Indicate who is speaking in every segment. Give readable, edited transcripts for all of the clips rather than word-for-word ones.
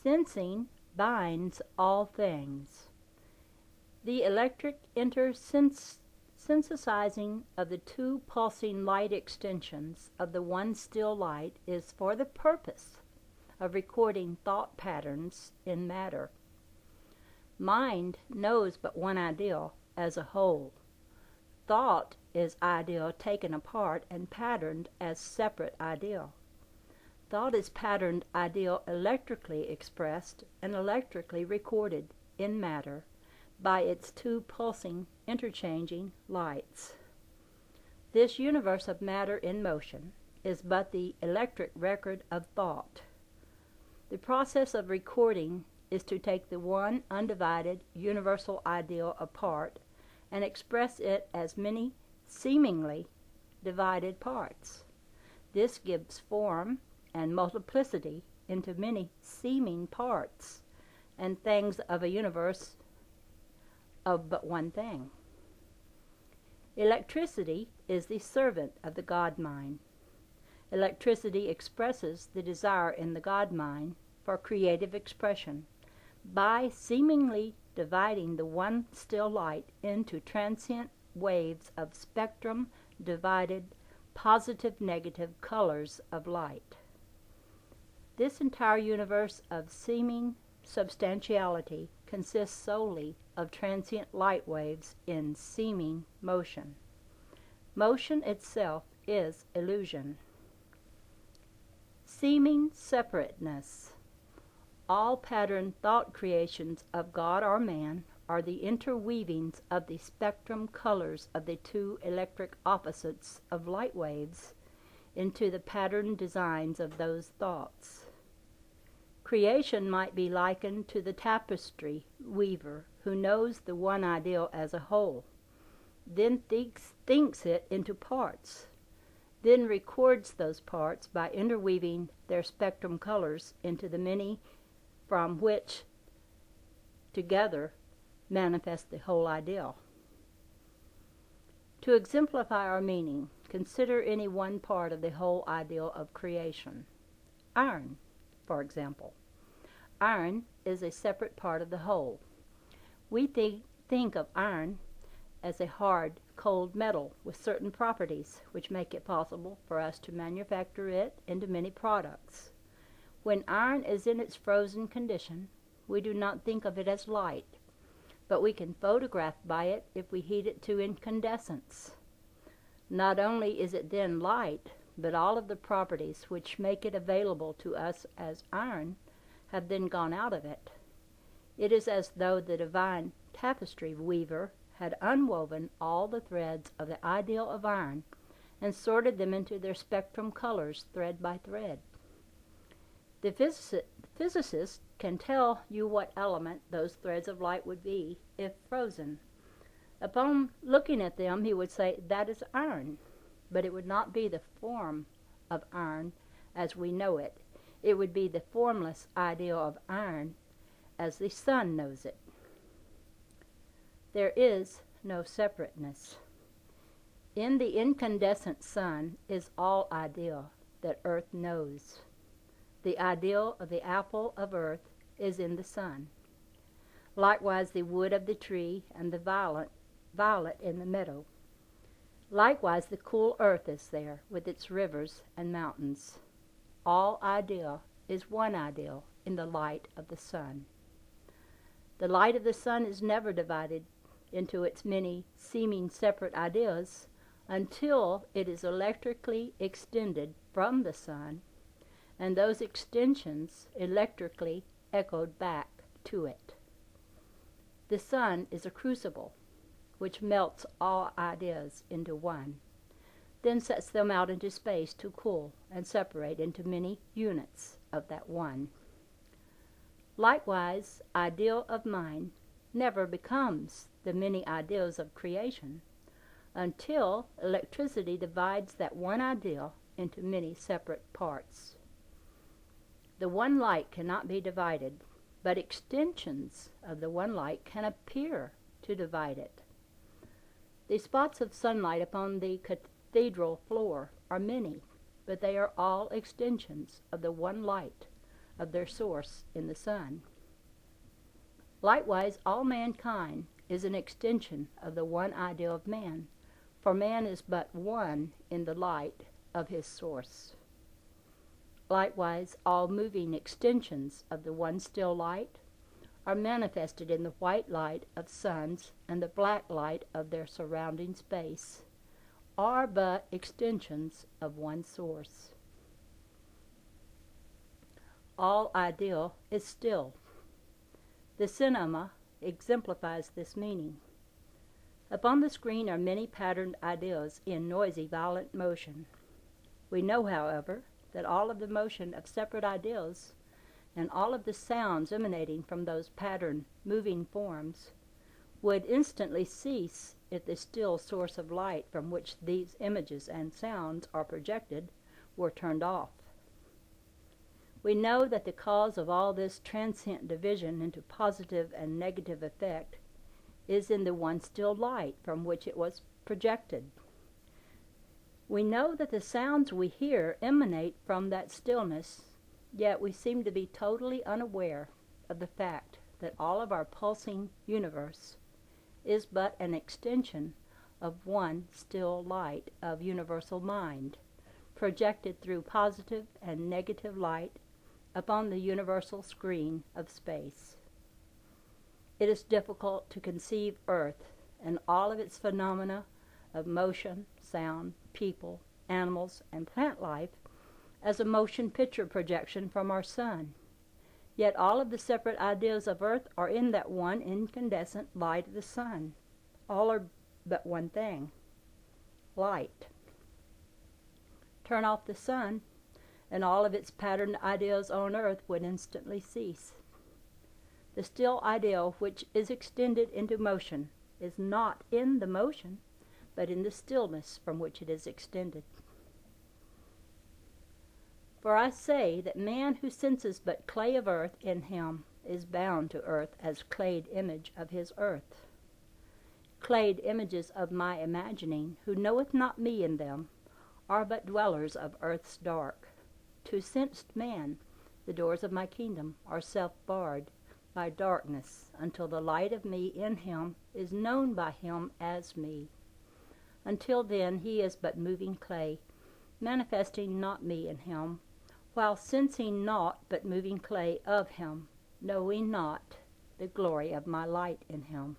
Speaker 1: Sensing binds all things. The electric intersensitizing of the two pulsing light extensions of the one still light is for the purpose of recording thought patterns in matter. Mind knows but one ideal as a whole. Thought is ideal taken apart and patterned as separate ideal. Thought is patterned ideal electrically expressed and electrically recorded in matter by its two pulsing, interchanging lights. This universe of matter in motion is but the electric record of thought. The process of recording is to take the one undivided universal ideal apart and express it as many seemingly divided parts. This gives form and multiplicity into many seeming parts and things of a universe of but one thing. Electricity is the servant of the God mind. Electricity expresses the desire in the God mind for creative expression by seemingly dividing the one still light into transient waves of spectrum divided positive-negative colors of light. This entire universe of seeming substantiality consists solely of transient light waves in seeming motion. Motion itself is illusion. Seeming separateness. All patterned thought creations of God or man are the interweavings of the spectrum colors of the two electric opposites of light waves into the patterned designs of those thoughts. Creation might be likened to the tapestry weaver who knows the one ideal as a whole, then thinks it into parts, then records those parts by interweaving their spectrum colors into the many from which together manifest the whole ideal. To exemplify our meaning, consider any one part of the whole ideal of creation. Iron, for example. Iron is a separate part of the whole. We think of iron as a hard, cold metal with certain properties which make it possible for us to manufacture it into many products. When iron is in its frozen condition, we do not think of it as light, but we can photograph by it if we heat it to incandescence. Not only is it then light, but all of the properties which make it available to us as iron have then gone out of it. It is as though the divine tapestry weaver had unwoven all the threads of the ideal of iron and sorted them into their spectrum colors thread by thread. The physicist can tell you what element those threads of light would be if frozen. Upon looking at them, he would say, "That is iron," but it would not be the form of iron as we know it. It would be the formless ideal of iron as the sun knows it. There is no separateness. In the incandescent sun is all ideal that earth knows. The ideal of the apple of earth is in the sun. Likewise the wood of the tree and the violet in the meadow. Likewise the cool earth is there with its rivers and mountains. All ideal is one ideal in the light of the sun. The light of the sun is never divided into its many seeming separate ideas until it is electrically extended from the sun, and those extensions electrically echoed back to it. The sun is a crucible which melts all ideas into one, then sets them out into space to cool and separate into many units of that one. Likewise, ideal of mind never becomes the many ideals of creation until electricity divides that one ideal into many separate parts. The one light cannot be divided, but extensions of the one light can appear to divide it. The spots of sunlight upon the cathedral floor are many, but they are all extensions of the one light of their source in the sun. Likewise, all mankind is an extension of the one idea of man, for man is but one in the light of his source. Likewise, all moving extensions of the one still light are manifested in the white light of suns and the black light of their surrounding space, are but extensions of one source. All ideal is still. The cinema exemplifies this meaning. Upon the screen are many patterned ideas in noisy, violent motion. We know, however, that all of the motion of separate ideas and all of the sounds emanating from those patterned, moving forms would instantly cease if the still source of light from which these images and sounds are projected were turned off. We know that the cause of all this transient division into positive and negative effect is in the one still light from which it was projected. We know that the sounds we hear emanate from that stillness, yet we seem to be totally unaware of the fact that all of our pulsing universe is but an extension of one still light of universal mind, projected through positive and negative light upon the universal screen of space. It is difficult to conceive Earth and all of its phenomena of motion, sound, people, animals, and plant life as a motion picture projection from our sun. Yet all of the separate ideas of Earth are in that one incandescent light of the sun. All are but one thing: light. Turn off the sun, and all of its patterned ideas on Earth would instantly cease. The still ideal which is extended into motion is not in the motion, but in the stillness from which it is extended. For I say that man who senses but clay of earth in him is bound to earth as clayed image of his earth. Clayed images of my imagining, who knoweth not me in them, are but dwellers of earth's dark. To sensed man, the doors of my kingdom are self-barred by darkness until the light of me in him is known by him as me. Until then he is but moving clay, manifesting not me in him, while sensing naught but moving clay of him, knowing not the glory of my light in him.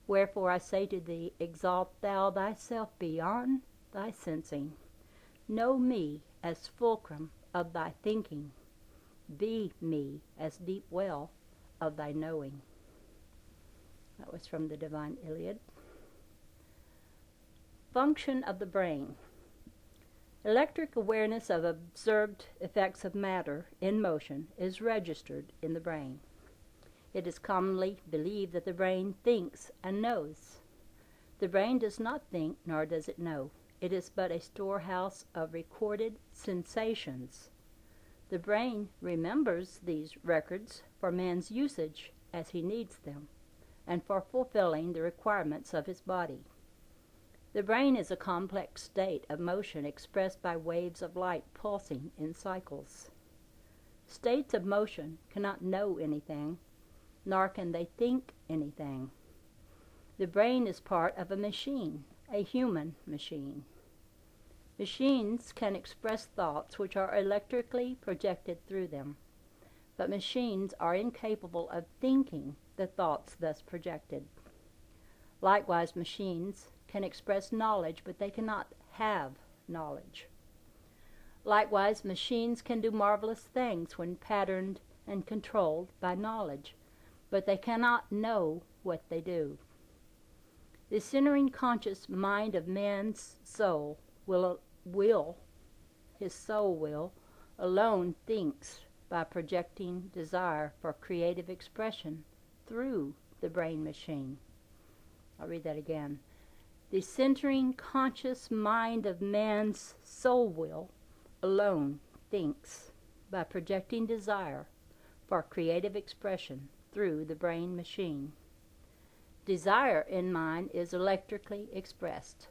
Speaker 1: Wherefore I say to thee, exalt thou thyself beyond thy sensing. Know me as fulcrum of thy thinking. Be me as deep well of thy knowing. That was from the Divine Iliad. Function of the brain. Electric awareness of observed effects of matter in motion is registered in the brain. It is commonly believed that the brain thinks and knows. The brain does not think, nor does it know. It is but a storehouse of recorded sensations. The brain remembers these records for man's usage as he needs them, and for fulfilling the requirements of his body. The brain is a complex state of motion expressed by waves of light pulsing in cycles. States of motion cannot know anything, nor can they think anything. The brain is part of a machine, a human machine. Machines can express thoughts which are electrically projected through them, but machines are incapable of thinking the thoughts thus projected. Likewise, machines can express knowledge, but they cannot have knowledge. Likewise, machines can do marvelous things when patterned and controlled by knowledge, but they cannot know what they do. The centering conscious mind of man's soul his soul will, alone thinks by projecting desire for creative expression through the brain machine. I'll read that again. The centering conscious mind of man's soul will alone thinks by projecting desire for creative expression through the brain machine. Desire in mind is electrically expressed.